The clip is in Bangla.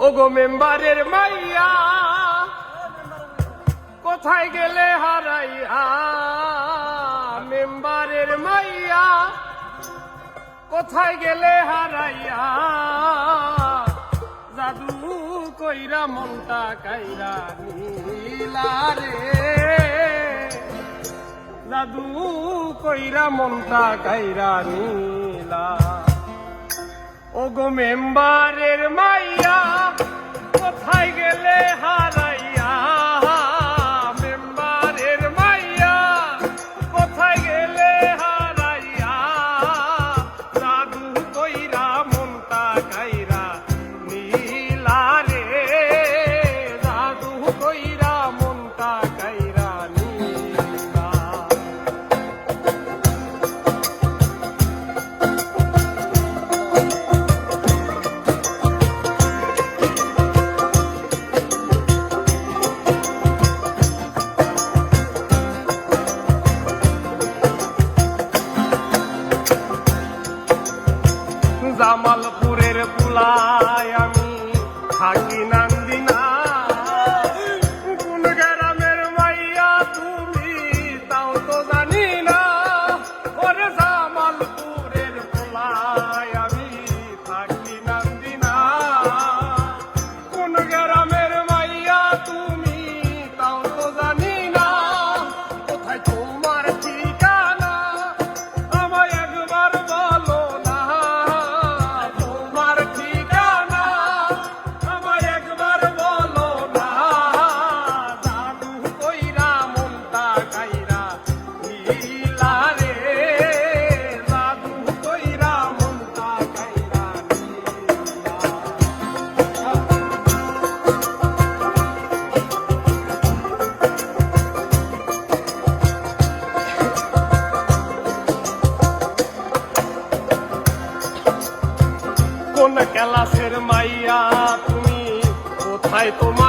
ওগো মেম্বারের মাইয়া কোথায় গেলে হারাইয়া, মেম্বারের মাইয়া কোথায় গেলে হারাইয়া, জাদু কইরা মনটা কাইরা নীলা রে, জাদু কইরা মনটা কাইরা নীলা। ওগো মেম্বারের মাইয়া কোথায় গেলে হারাইয়া, মেম্বারের মাইয়া কোথায় গেলে হারাইয়া, জাদু কইরা মনটা কাইরা নীলা রে, জাদু কইরা মনটা কাইরা নীলা। জামালপুরের পুলায় আমি থাকি নান্দিনা, কোন গ্রামের মাইয়া তুমি তাও তো জানি না, ওরে জামালপুরের পুলায় আমি থাকি নান্দিনা, কোন গ্রামের মাইয়া তুমি তাও তো জানি না, কোথায় তোমার ঠিকানা আমায় একবার বলো না, কোন ক্লাসের মাইয়া তুমি, কোথায় তোমার